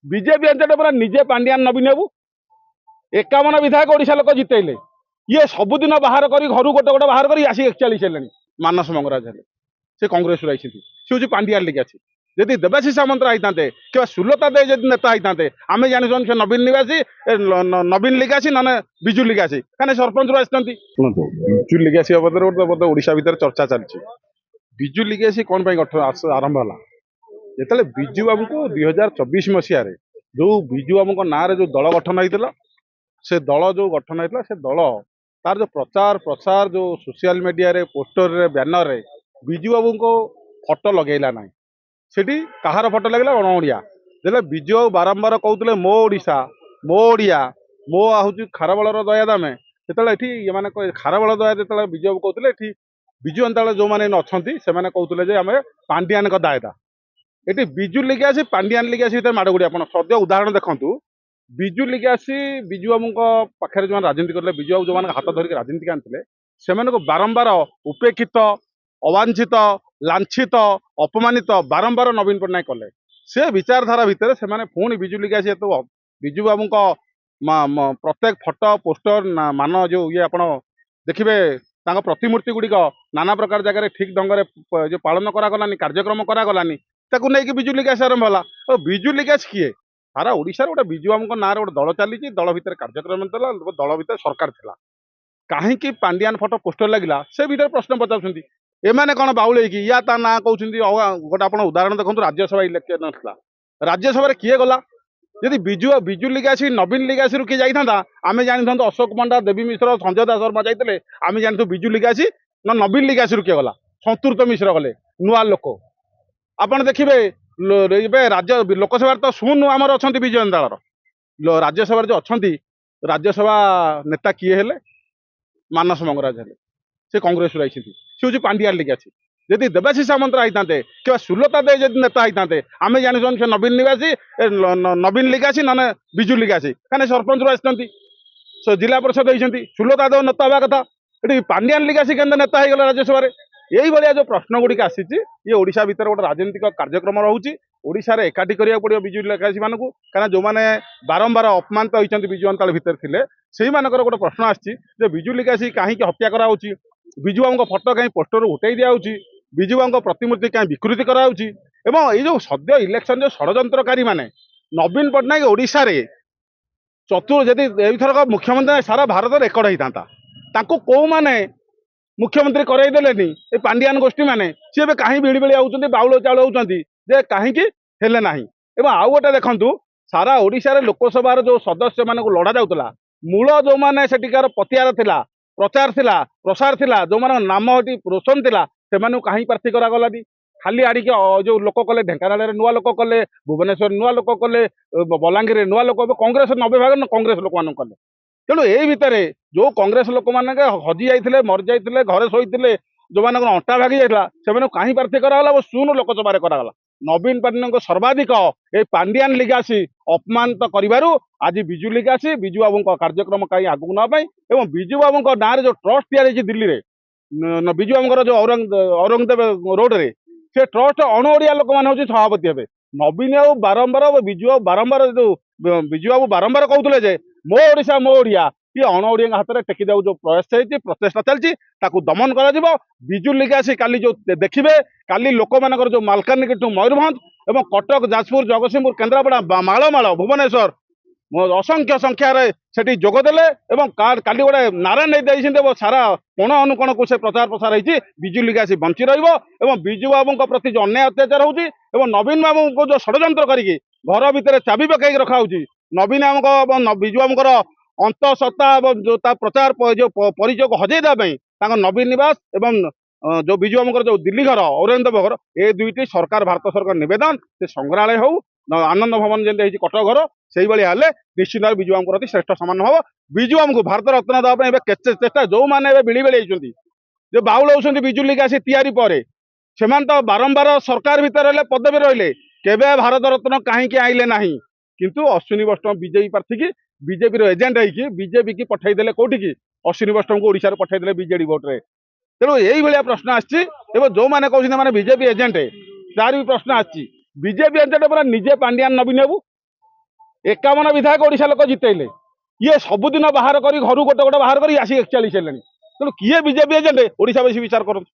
BJP agent पूरा निजे पांडियान नवीन बाबू 51 विधायक ओडिशा लोक जितेले ये सबुदिन बाहर कर घर गोटे गोटे बाहर कर आसी 41 हेले मानस मंगराज हेले से कांग्रेस आई सी हूँ पांडियान लिगे आसी यदि देवाशीष सामंत आईते कि सुलता दे जब नेता होते आम जानी से नवीन निवासी नवीन लिगे आसी ना विजु लिगे आसी कहीं सरपंच रू आसती शुणु विजु लिगे आसी बाबद बोधे ओडिशा भितर चर्चा चलती विजु लिगे आसी कौन गठन आरंभ है जिते विजु बाबू को 2024 मसीह जो विजु बाबू ना जो दल गठन होता से दल जो गठन होता से दल तार जो प्रचार प्रसार जो सोशल मीडिया रे पोस्टर रे बैनर रे विजु बाबू को फटो लगेला ना सेठी कहार फटो लगेला अणओडिया जेले विजु बाबू बारंबार कहते मो ओडिशा मो ओडिया मो हूँ खारबलर दया दामे से ये खारबल दया जो विजु बाबू कहते विजु अंतल जो मैंने अच्छा से कहते आम पांडियान का दायदा ये विजु लिगे आसी पांडियान लिगे आसी माड़ गुड़ी आप सद्य उदाहरण देखूँ विजु लिगे आसी विजु बाबू पाखे जो राजनीति करें विजु बाबू जो हाथ धरिक राजनीति आनते से बारंबार उपेक्षित अवांछित लांछित अपमानित बारंबार नवीन पट्टनायक कले से विचारधारा भितर से पुणी विजु लिगे आसी तो विजु बाबू प्रत्येक फटो पोस्टर मान जो ये आप देखिए प्रतिमूर्ति गुड़िक नाना प्रकार जगह ठीक ढंग से जो पालन करागलानी कार्यक्रम करागलानी नहीं विजु लिगास आरंभ है और विजु लिगास किए सारा ओडिशा गोटे विजु बाबू ना गोटे दल चली दल भितर कार्यक्रम चला दल भितर सरकार था कहीं पांडियान फटो पोस्टर लगिला से भीतर प्रश्न पचार एमाने कौन बाउल या ता ना कहते गोटे आप उदाहरण देखो राज्यसभा इलेक्शन था राज्यसभा किए गला यदि विजु लिगासी नवीन लिगासी किए जाता आम जानी था अशोक पंडा देवी मिश्र संजय दास शर्मा जाते आम जानी विजु लिगासी ना नवीन लिगासी किए गला संतृप्त मिश्र गले नुआ लोक आपड़ देखिए राज्य लोकसभा तो शून आमर अच्छा विजय दल राज्यसभा जो अच्छा राज्यसभा नेता किए हेले मानस मंगराज हेले से कांग्रेस आई सी हूँ पांडियान लिगे आसी यदि देवाशीष सामंत आईते कि सुलता दे जब नेता होते आम जानी से नवीन निवासी नवीन लिगे आसी ना विजु लिगे आसी कहीं सरपंच रू आसती जिला परिषद होती सुलता देव नेता हवा कथा ये पांडियान लिगे आसी के नेता हो गला राज्यसभा यही भाया जो प्रश्न गुड़िक आसी ये ओडिशा भितर गोटे राजनीतिक कार्यक्रम रोचे ओडिशा रे एकाठी करिया पड़ियो विजु लिगासी मानू कहीं जो मैंने बारंबार अपमानित होती विजु अंताल भितर थे से गोटे प्रश्न आसी विजु लिगासी कहीं हत्या कराऊँच विजु बाबू फटो कहीं पोस्टर उठाई दिखाऊँच विजु बाबू प्रतिमूर्ति कहीं विकृति कराऊँच एवं ये सद्य इलेक्शन जो षड्यंत्रकारी माने नवीन पट्टनायक ओडिशा रे चतुर जदि एथरक मुख्यमंत्री सारा भारत रेकर्ड होता कौ माने मुख्यमंत्री करईदेलेनी ये पांडियान गोष्ठी मैंने सी कहीं भिड़ भिड़ आउट बाउल चाउल होती कहीं हेले ना एवं आउ गोटे देखूँ सारा ओडिशा लोकसभा जो सदस्य मान लड़ा जाऊला मूल जो मैंने सेठिकार पतिआर थिला प्रचार थिला प्रसार थिला जो मान नाम हटी रोशन थिला से कहीं प्रार्थी करागलानी खाली आड़िक जो लोक कले ढेंकानाल नुआ लोक कले भुवनेश्वर नुआ लोक कले बलांगीर नुआ लोक कांग्रेस 90 भाग कांग्रेस लोक मान कले तेणु यही भितर जो कांग्रेस लोक मैंने हजि जाते मरी जाते घरे शोते जो मान अंटा भागी जाता से कहीं प्रार्थी कराला वो शून लोकसभा करागला नवीन पट्टनायक सर्वाधिक ये पांडियान लिगासी अपमानित करू आज विजु लिगासी विजु बाबू कार्यक्रम कहीं आगू नापाई और विजु बाबू ना जो ट्रस्ट या दिल्ली में विजु बाबू जो औरंगदेव रोड रे से ट्रस्ट अणओडिया लोक मैंने हूँ सभापति हे नवीन बाबू बारंबार विजु बाबू बारंबार जो विजु बाबू बारंबार कहते मो ओडिशा मो ओडिया ये अणओडिया हाथ में टेकी जो प्रयास चलती प्रचेषा चलती दमन कर विजु लिगासी काली जो देखिए काली लोक मान जो मालकानगिरी टू मयूरभंज और कटक जाजपुर जगतसिंहपुर केन्द्रापड़ा मालमाल भुवनेश्वर असंख्य संख्यार से जोगदेले काली गोटे नारा नहीं सारा कोण अनुकोण को से प्रचार प्रसार होती विजु लिगासी बंची रहा विजु बाबू प्रति जो अन्याय अत्याचार होती नवीन बाबू को जो षड्यंत्र करके घर भितर चाबी पकई रखा नवीन बाबू विजु बाबूर अंत सत्ता जो प्रचार जो परिचय को हजेदापी नवीन निवास एवं जो विजु बाबू जो दिल्ली घर औरंगदेव घर ये दुईटी सरकार भारत सरकार नवेदन से संग्रहालय हो आनंद भवन जमी कटक घर से भाई निश्चित भाव विजु बाबू प्रति श्रेष्ठ सम्मान हम विजु बाबू को भारत रत्न देवाई चेष्टा जो मैंने बिड़ी बिड़ी जो बाउल होती विजु लिगासी तैयारी पर से तो बारंबार सरकार भितर रहे पदवी रहिले केवे भारत रत्न कहीं आइले ना किंतु अश्विनी वैष्णव बीजेपी प्रार्थी की बीजेपी एजेंट है बीजेपी की पठेदेले कौटी की अश्विनी वैष्णव को ओडिशा पठेदेले बीजेडी भोट्रे तेणु यही भाया प्रश्न आसी जो मैंने कहते बीजेपी एजेंट तार भी प्रश्न आसी बीजेपी एजेंट पूरा निजे पांडियान नवीन बाबू 51 ବିଧାୟକ ଓଡ଼ିଶା ଲୋକ ଜିତେଇଲେ। ଇଏ ସବୁଦିନ ବାହାର କରି ଘରୁ ଗୋଟେ ଗୋଟେ ବାହାର କରି ଆସି 41 ହେଲେଣି। ତେଣୁ କିଏ ବିଜେପି ଏଜେଣ୍ଟ ଓଡ଼ିଶାବାସୀ ବିଚାର କରନ୍ତୁ।